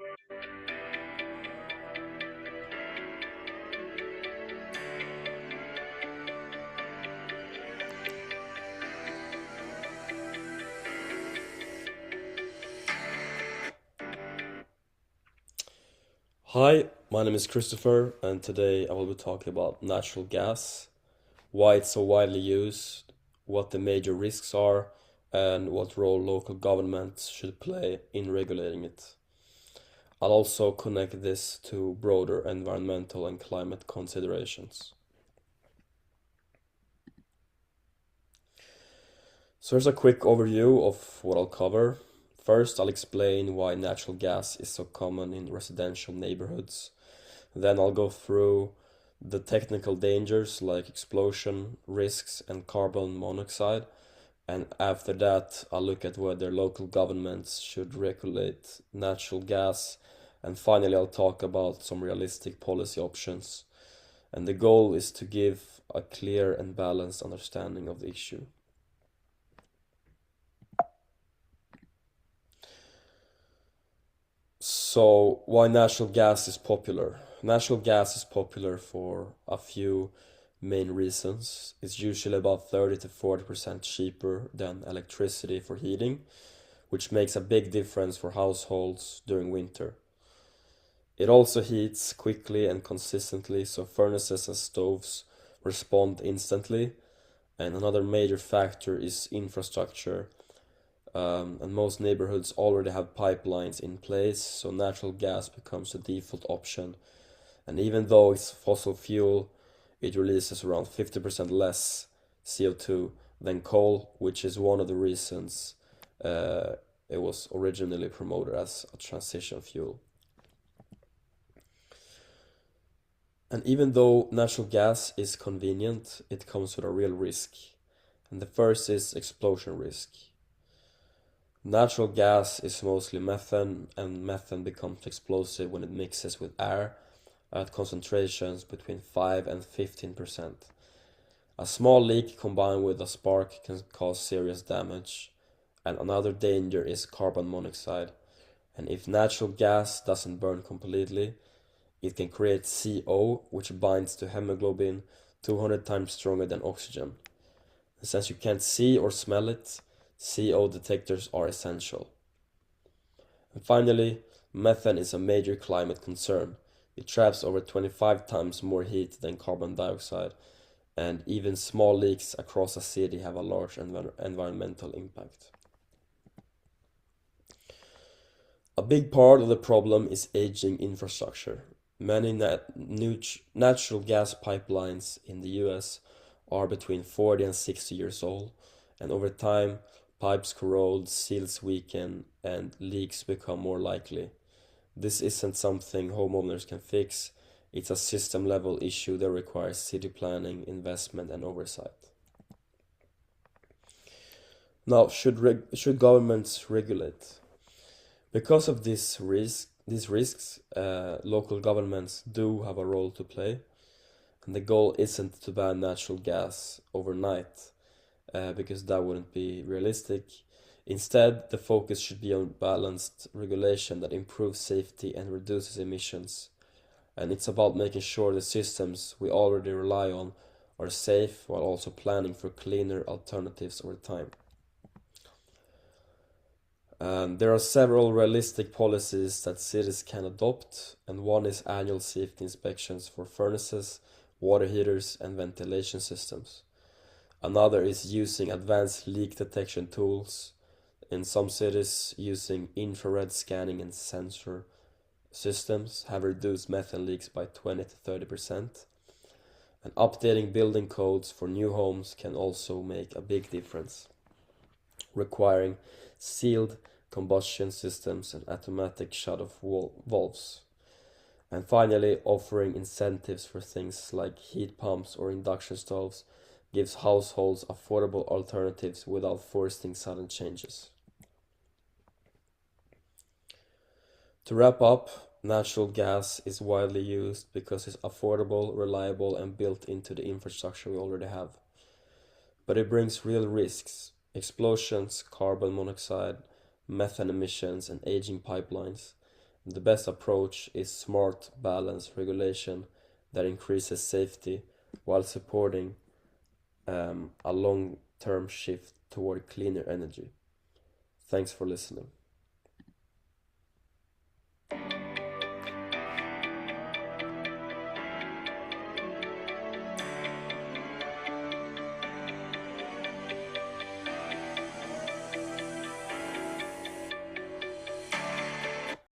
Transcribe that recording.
Hi, my name is Christopher, and today I will be talking about natural gas, why it's so widely used, what the major risks are, and what role local governments should play in regulating it. I'll also connect this to broader environmental and climate considerations. So here's a quick overview of what I'll cover. First, I'll explain why natural gas is so common in residential neighborhoods. Then I'll go through the technical dangers like explosion risks and carbon monoxide. And after that, I'll look at whether local governments should regulate natural gas. And finally, I'll talk about some realistic policy options. And the goal is to give a clear and balanced understanding of the issue. So, why natural gas is popular? Natural gas is popular for a few main reasons. It's usually about 30 to 40% cheaper than electricity for heating, which makes a big difference for households during winter. It also heats quickly and consistently, so furnaces and stoves respond instantly. And another major factor is infrastructure, and most neighborhoods already have pipelines in place, so natural gas becomes the default option. And even though it's fossil fuel, it releases around 50% less CO2 than coal, which is one of the reasons uh, it was originally promoted as a transition fuel. And even though natural gas is convenient, it comes with a real risk. And the first is explosion risk. Natural gas is mostly methane, and methane becomes explosive when it mixes with air at concentrations between 5 and 15%. A small leak combined with a spark can cause serious damage. And another danger is carbon monoxide. And if natural gas doesn't burn completely, it can create CO, which binds to hemoglobin 200 times stronger than oxygen. And since you can't see or smell it, CO detectors are essential. And finally, methane is a major climate concern. It traps over 25 times more heat than carbon dioxide, and even small leaks across a city have a large environmental impact. A big part of the problem is aging infrastructure. Many natural gas pipelines in the US are between 40 and 60 years old, and over time, pipes corrode, seals weaken, and leaks become more likely. This isn't something homeowners can fix, it's a system level issue that requires city planning, investment, and oversight. Now, should governments regulate? Because of these risks, local governments do have a role to play, and the goal isn't to ban natural gas overnight, because that wouldn't be realistic. Instead, the focus should be on balanced regulation that improves safety and reduces emissions. And it's about making sure the systems we already rely on are safe while also planning for cleaner alternatives over time. There are several realistic policies that cities can adopt, and one is annual safety inspections for furnaces, water heaters, and ventilation systems. Another is using advanced leak detection tools. In some cities, using infrared scanning and sensor systems have reduced methane leaks by 20 to 30%. And updating building codes for new homes can also make a big difference, requiring sealed combustion systems and automatic shut-off valves. And finally, offering incentives for things like heat pumps or induction stoves gives households affordable alternatives without forcing sudden changes. To wrap up, natural gas is widely used because it's affordable, reliable, and built into the infrastructure we already have. But it brings real risks: explosions, carbon monoxide, methane emissions, and aging pipelines. The best approach is smart, balanced regulation that increases safety while supporting a long term shift toward cleaner energy. Thanks for listening.